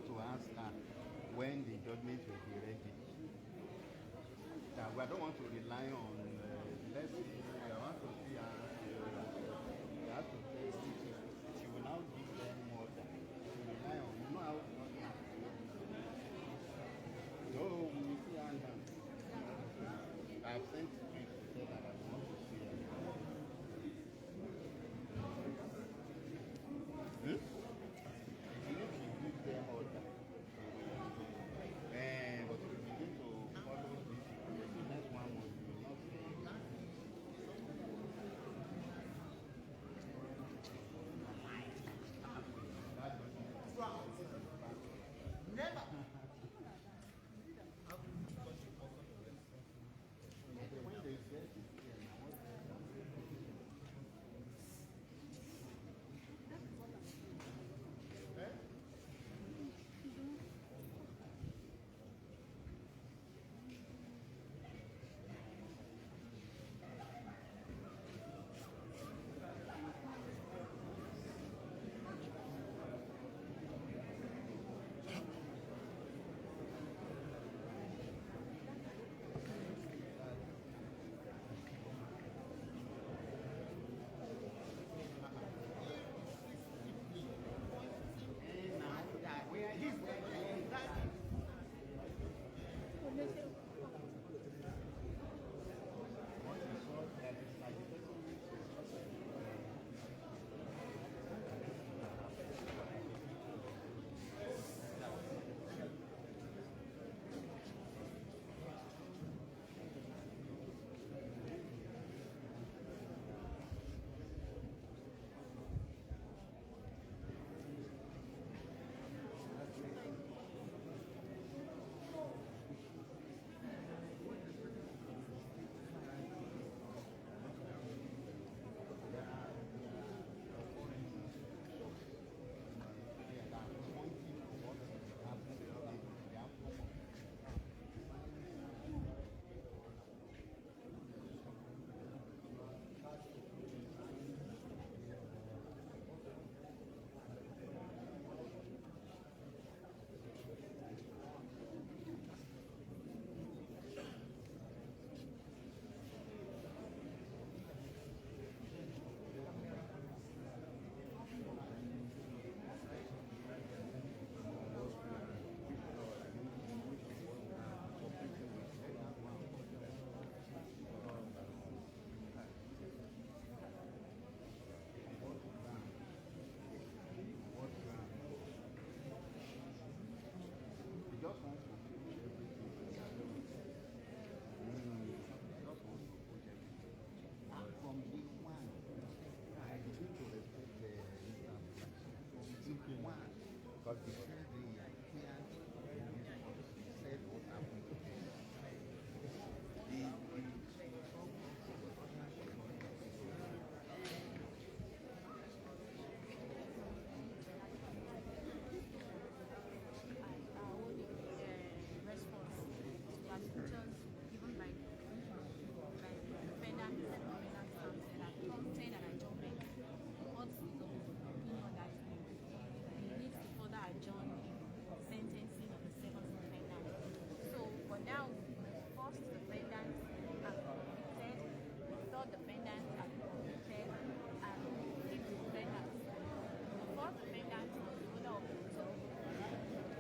got to ask her when the judgment will be ready. That we don't want to rely on, let's see, I want to see her, we have to say she will now give them more than, she rely on, you know how, no, we will see her now. I've sent to say that I want to see her. If she gives them all that, but we begin to follow this, the next one will not say. Never. When they get it, just want to put everything together. Just want to put everything. And from day one, I begin to respect the from day one. Because they said they said what happened to them. Response to applications given by defendant and complainant saying that adjournment court will opinion that he needs to further adjourn the sentencing of the second defendant. So for now, the first defendant are convicted, the third defendant are convicted, and the fifth defendant. The fourth defendant was the owner of the hotel.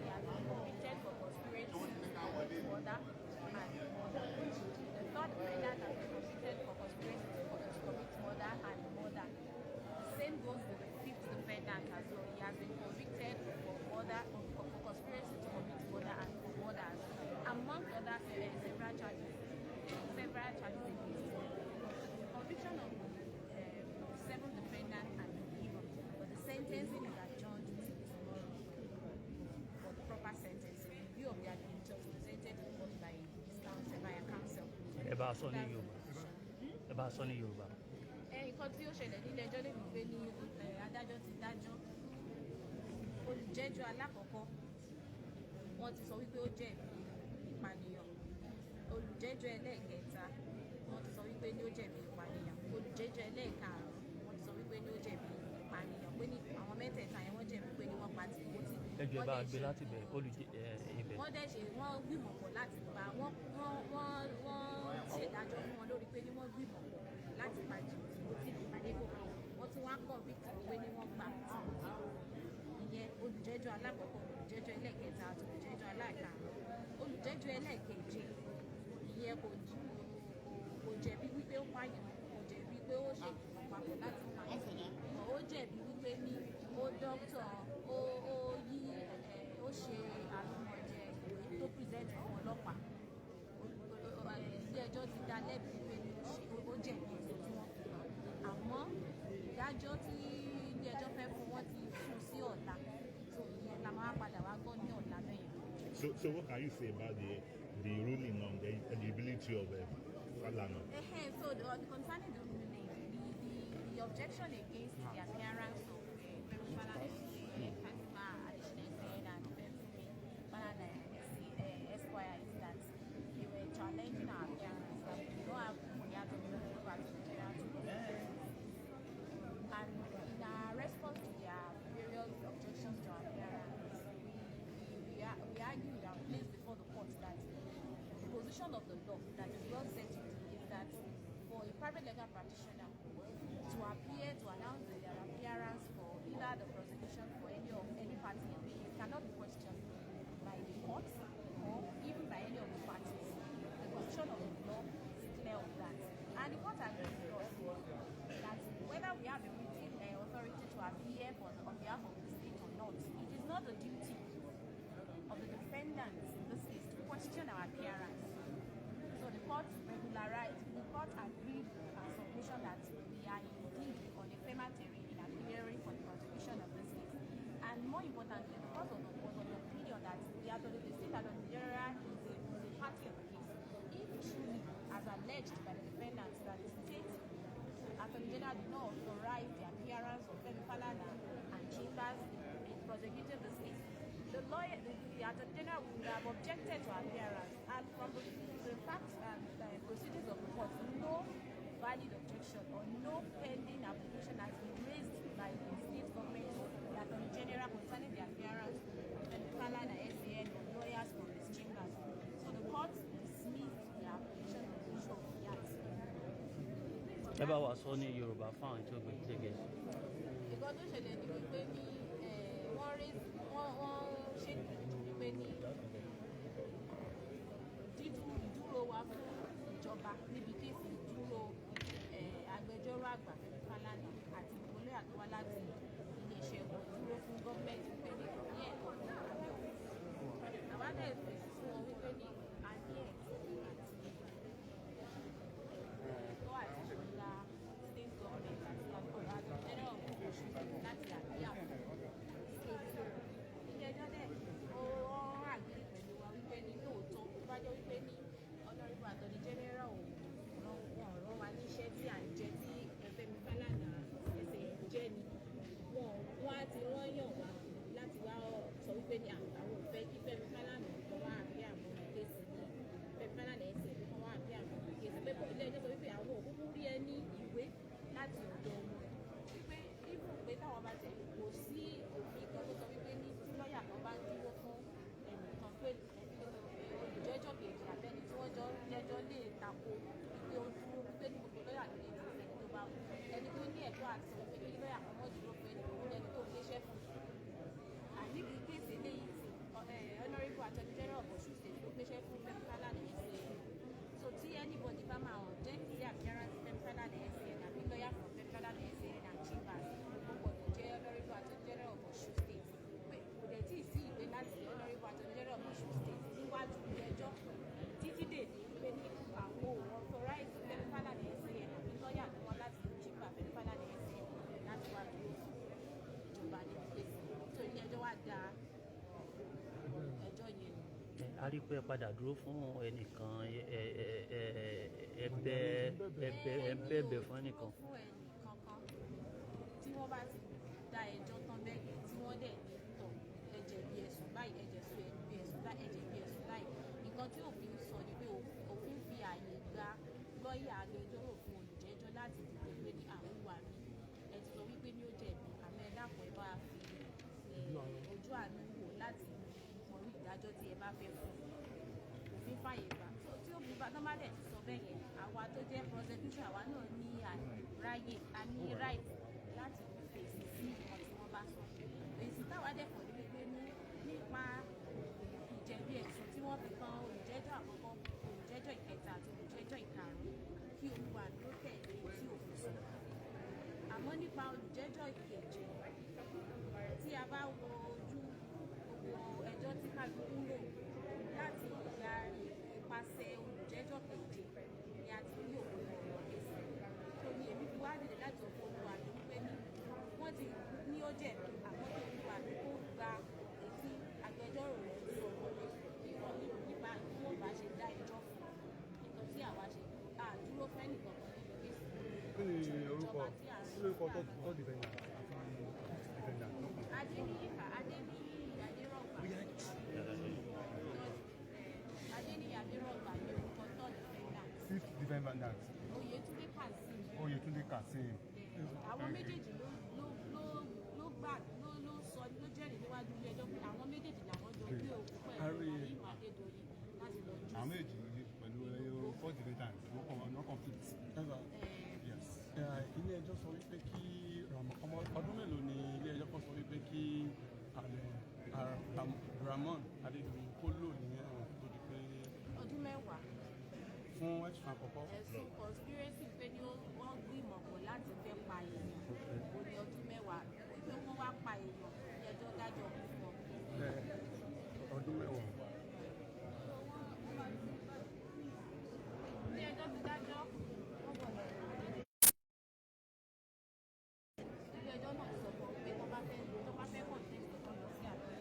He has been convicted for conspiracy to murder and murder. The third defendant has been convicted for conspiracy to commit murder and murder. The same goes with the fifth defendant as well. He has been convicted for murder, for conspiracy to commit murder and for murder, among other several charges. Against him. The conviction of seven defendants has been given, but the sentencing is adjourned till tomorrow for the proper sentencing in view of the adjudications presented to court by a counsel. ẹ bá a sọ ní Yorùbá. Ẹ bá a sọ ní Yorùbá. Nǹkan tí ó ṣẹlẹ̀ nílé ẹjọ́ lè gbé ní adájọ́ ti dájọ́. Olùjẹ́jọ́ alákọ̀ọ́kọ́ wọ́n ti sọ wípé ó jẹ̀bi ìpànìyàn. Olùjẹ́jọ́ ẹlẹ́ẹ̀kẹta wọ́n ti sọ wípé ní ó jẹ̀bi ìpànìyàn. Olùjẹ́jọ́ ẹlẹ́ẹ̀karùn-ún wọ́n ti sọ wípé ní ó jẹ̀bi ìpànìyàn, pé ní àwọn mẹ́tẹ̀ẹ̀ta yẹn wọ́n jẹ̀bi pé ní wọ́n pa Timothy. ẹjọ́ bá gbé láti bẹ̀ ibẹ̀. wọ́n dẹ̀ ṣe wọ́n gbìmọ̀ pọ̀ láti pa wọ́n ṣèdájọ́ fún wọn lórí pé ní wọ́n gbìmọ̀ pọ̀ láti pa Timothy Adégòkè wọ́n tún wá convict pé ní wọ́n pa ìyẹn olùjẹ́jọ́ alákọ̀ọ́kọ́ olùjẹ́jọ́ ẹlẹ́ẹ̀kẹta àti olùjẹ́jọ́ aláìkarùn-ún olùjẹ́jọ́ ẹlẹ́ẹ̀keje ìyẹn kò jẹ̀bi wípé ó pààyàn kò jẹ̀bi pé ó ṣe papọ̀ láti pààyàn ó jẹ̀bi wípé ní ó dókítà ó ṣe àlùmọ̀jẹ ìwé tó present fún ọlọ́pàá ilé ẹjọ́ ti dá lẹ́bi wípé ní ó jẹ̀bi ẹ̀sùn tí wọ́n fi hàn àmọ́ ìdájọ́ tí ilé ẹjọ́ fẹ́ fún wọn ti fún sí ọ̀la tó ìyẹn la máa padà wá gbọ́ ní ọ̀la bẹ́yẹn. So what can you say about the ruling on the eligibility of Falana? So concerning the ruling, the objection against the appearance of Femi Falana, Fatima Adesina, and Femi Falana Esquire is that they were challenging our appearance, that we don't have Moniato and in our response to their various objections to our appearance, we argued and placed before the court that the position of the law that is well settled is that for a private legal practitioner to appear to announce their appearance for either the prosecution for any party in the case cannot be questioned by the court or even by any of the parties. The position of the law is clear on that. And the court agrees with us that whether we have a written authority to appear on behalf of the state or not, it is not the duty of the defendants in this case to question our appearance. So the court agreed our submission that we are indeed on a firmer terrain in appearing for the prosecution of this case. And more importantly, the court was of the opinion that the state attorney general is a party of the case. If truly, as alleged by the defendants, that the state attorney general did not authorize the appearance of Femi Falana and Chambers in prosecuting this case, the attorney general would have objected to appearance, and from the facts and proceedings of the court, no valid objection or no pending application has been raised by the state government or the attorney general concerning the appearance of Femi Falana SAN or lawyers from his chambers. So the court dismissed the application of the issue of fiat. ẹ bá wa sọ ní Yorùbá fáwọn tí ó gbé gẹ́gẹ́. Ìkan tó ṣẹlẹ̀ ní wípé ní wọ́n ṣètò wípé ní ìdúró wa fún ìjọba níbi kéèsì ìdúró agbẹjọ́rò àgbà Femi Falana àti ìpínlẹ̀ àtọwá láti iléeṣẹ́ wọn dúró fún gọ́ọ̀mẹ̀ntì wípé ní ní ẹ̀kọ́ ní abẹ́ òfin. Àbádẹ́ ìfèsì fún wọn wípé ní a ní ẹ̀tọ́ àti ìṣọ̀lá state government àti àkọ́lá general of the láti àbíyá ilé ẹjọ́ dẹ̀ ó àgbèrè pẹ̀lú wa wípé ní lóòótọ́ tó bá jẹ́ wípé ní honorable attorney general rán wa níṣẹ́ tí à ń jẹ tí Femi Falana ẹsẹ̀ jẹ́ ni wọ́n á ti wọ́n yàn wá láti wá sọ wípé ní àwọn òfẹ́ kí Femi Falana kan wá àbí àwọn kéésì ní Femi Falana ẹsẹ̀ kan wá àbí àwọn kéésì pé ilé ẹjọ́ sọ wípé àwọn òkúkú rí ẹ ní ìwé láti ọ̀dọ̀ wọn wípé ibùn pé táwọn bá tẹ̀ kò sí òfin kan tó sọ wípé ní tí lọ́ọ̀yà kan bá dúró fún ẹnìkan pé olùjẹ́jọ́ kejì àbẹ́ni tí wọ́n jọ jẹ́jọ́ lè tako wípé ó dúró wípé ní gbogbo lọ́ọ̀yà ló lè dúró fẹ́ni tó bá wù ẹni tó ní ẹ̀tọ́ àti sọ wípé kí lọ́ọ̀yà kan mọ́ dúró fún ẹni tó gbéṣẹ́ fún àníbi kéèsì eléyìí tí honorable attorney general of Osun State ló gbéṣẹ́ fún Femi Falana SAN so tí anybody bá máa object sí appearance Femi Falana SAN àbí lọ́ọ̀yà from Femi Falana SAN and Chambers ó gbọ́dọ̀ jẹ́ honorable attorney general of Osun State pé kò dẹ̀ tí ì sí ìwé láti honorable attorney general of Osun State níwájú ilé ẹjọ́ títí dè ní pé ní àwọn authorize Femi Falana SAN àbí lọ́ọ̀yà ni wọ́n láti Chambers Femi Falana SAN láti wá dúró ìjọba ní kéèsì tó ilé ẹjọ́ wá dá ẹjọ́ yẹn. A rí pé padà dúró fún ẹnìkan ẹ̀bẹ̀ fún ẹnìkan. fún ẹnìkan kan tí wọ́n bá ti dá ẹjọ́ tán bẹ́ẹ̀ yẹn tí wọ́n dẹ̀ ní tọ̀ ẹ̀jẹ̀ bí ẹ̀sùn báyìí ẹ̀jẹ̀ bí ẹ̀sùn báyìí ẹ̀jẹ̀ bí ẹ̀sùn báyìí nǹkan tí òfin sọ ni pé òfin fi ààyè gba lọ́ọ̀yà agbẹjọ́rò fún olùjẹ́jọ́ láti dìbò pé ní àwọn ìwà mi ẹ ti sọ wípé ní ó jẹ̀bi àmọ́ ẹ dákun ẹ bá fi ojú àánú wò fẹ́ fún òfin fàyè gbà tí òfin bá tán bá dẹ̀ ti sọ bẹ́ẹ̀ yẹn àwa tó jẹ́ prosecution àwa náà ní àráyè a ní right láti fèsì sí nǹkan tí wọ́n bá sọ èsì táwa dẹ̀ kọ̀ ní wípé nípa ìjẹ̀bi ẹ̀sùn tí wọ́n fi kan olùjẹ́jọ́ àkọ́kọ́ olùjẹ́jọ́ ìkẹta àti olùjẹ́jọ́ ìkarùn-ún kí olúwa ló tẹ̀lé tí òfin sọ àmọ́ nípa olùjẹ́jọ́ ìkeje tí a bá wo ojú gbogbo ẹjọ́ tí kálukú lò láti ìyá ipasẹ̀ olùjẹ́jọ́ keje ni a ti rí òkú ọ̀rọ̀ ẹ̀sìn tó ní èmi fi wá dìde láti ọ̀pọ̀ olúwa ní wípé ní wọ́n ti ní ó jẹ̀bi àmọ́ tó olúwa ní kó gba ètí agbẹjọ́rò rẹ̀ sọ wọlé ìwọ̀n nípa bí wọ́n bá ṣe dá ẹjọ́ fún nǹkan tí àwa ṣe àdúró fẹ́ nìkan kan nínú kéésì. Kí ni orúkọ tó dìbẹ̀yìn àti dìbẹ̀yìn àti lọ́kàn? Adéníyì Adérọ̀gbà. Adéníyì Adérọ̀gbà ni orúkọ tó dìbẹ̀yìn. Fifth defendant. Oyètúndé Kazeem. Oyètúndé Kazeem. Àwọn méjèèjì ló gbà ló sọ ló jẹ́rìí níwájú ilé ẹjọ́ pé àwọn méjèèjì làwọn jọ gbé òkú pẹ̀lú Ìmọ̀ Adédoyin láti lọ jù. Àwọn méjì pẹ̀lú fourth defendant no conflict. Yes. Ilé ẹjọ́ sọ wípé kí ọdún mélòó ni ilé ẹjọ́ kan sọ wípé kí Ramon Adédoyin kó lò ní ẹ̀wọ̀n tó di pé. Ọdún mẹ́wàá. Fún ẹ̀sùn àkọ́kọ́. Ẹ̀sùn conspiracy pé ní wọ́n gbìmọ̀ pọ̀ láti fẹ́ pa èèyàn ó ní ọdún mẹ́wàá pé wọ́n wá pa èèyàn ní ẹjọ́ dájọ́ fún wọn. Ọdún mẹ́wàá. Ilé ẹjọ́ ti dájọ́ wọ́n gbọ́dọ̀ ilé ẹjọ́ náà sọ fún pé tó bá fẹ́ kàn ní ìsọ̀kan lọ sí àgbẹ̀.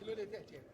ló dé tẹ̀ tiẹ̀.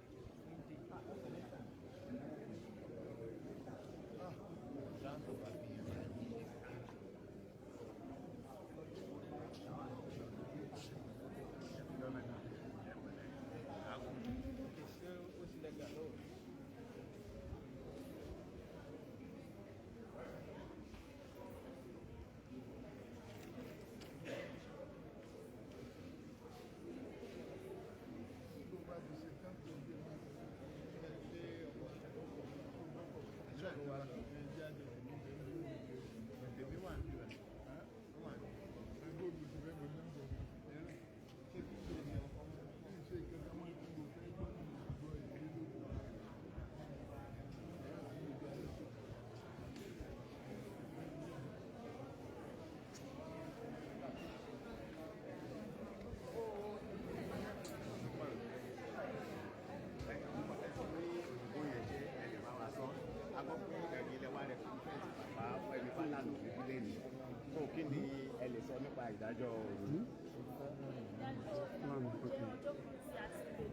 Kí ni ẹ lè sọ nípa ìdájọ́ òní? Ìdájọ́ òní jẹ́ ọjọ́ kan tí a ti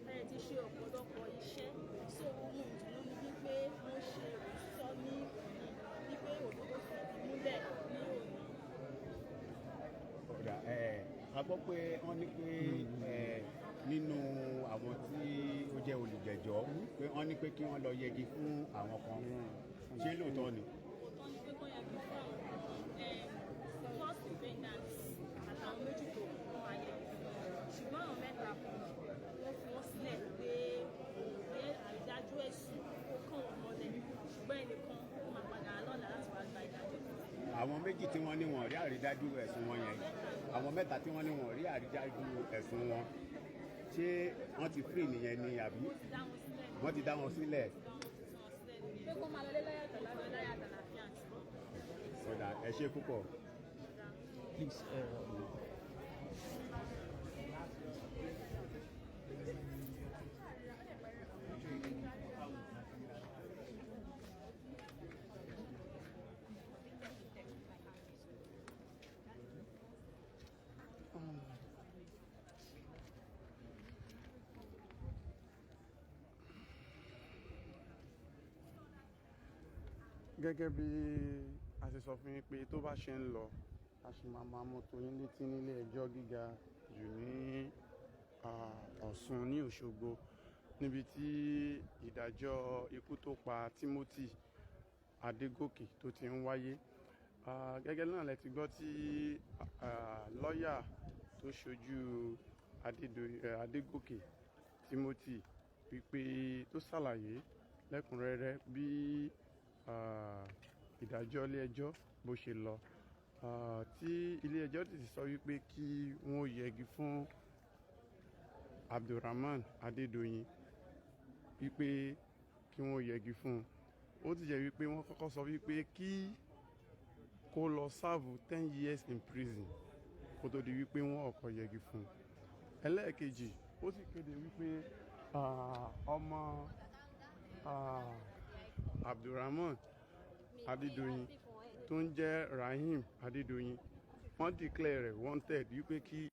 lè ti ṣe ọ̀pọ̀lọpọ̀ iṣẹ́ so ohun ìdùnnú ni wípé wọ́n ṣe òtítọ́ ní òní wípé òdodo fìdí múlẹ̀ ní òní. A gbọ́ pé wọ́n ní pé nínú àwọn tí ó jẹ́ olùjẹ́jọ́ pé wọ́n ní pé kí wọ́n lọ yẹgi fún àwọn kan ṣé lóòótọ́ ni? Òótọ́ ni pé kọ́ yẹgi fún àwọn first defendant àtàwọn méjì tó kù wọ́n máa yẹgi fún ṣùgbọ́n àwọn mẹ́ta kù wọ́n fi wọ́n sílẹ̀ pé àìdájọ́ ẹ̀sùn ó kàn wọ́n mọ́lẹ̀ ṣùgbọ́n ẹnìkan ó máa padà lọ́la láti wá gba ìdájọ́. Àwọn méjì tí wọ́n ní wọn rí àrídájú ẹ̀sùn wọn yẹn àwọn àwọn mẹ́ta tí wọ́n ní wọn rí àrídájú ẹ̀sùn wọn ṣé wọ́n ti free nìyẹn ni àbí wọ́n ti dá wọn sílẹ̀. pé kó máa lọ lé lọ́yàtọ̀ àlàáfíà. ọ̀dà ẹ ṣé púpọ̀. Please. Gẹ́gẹ́ bí a ṣe sọ fún yín pé tó bá ṣe ń lọ a ṣì máa mú tó yín létí nílé ẹjọ́ gíga jù ní Ọ̀ṣun ní Òṣogbo níbi tí ìdájọ́ ikú tó pa Timothy Adégòkè tó ti ń wáyé. Gẹ́gẹ́ náà lẹ ti gbọ́ tí lọ́ọ̀yà tó ṣojú Adégòkè Timothy wípé tó ṣàlàyé lẹ́kùnrẹ́rẹ́ bí ìdájọ́ ilé ẹjọ́ bó ṣe lọ, tí ilé ẹjọ́ ti sọ wípé kí wọ́n yẹgi fún Abdulrahman Adédoyin wípé kí wọ́n yẹgi fún un. Ó ti jẹ́ wípé wọ́n kọ́kọ́ sọ wípé kí kó lọ sáàbù 10 years in prison kó tó di wípé wọ́n ọkọ̀ yẹgi fún un. Ẹlẹ́ẹ̀kejì ó sì kéde wípé ọmọ Abdulrahman Adédoyin tó ń jẹ́ Rahim Adédoyin wọ́n declare rẹ̀ wanted wípé kí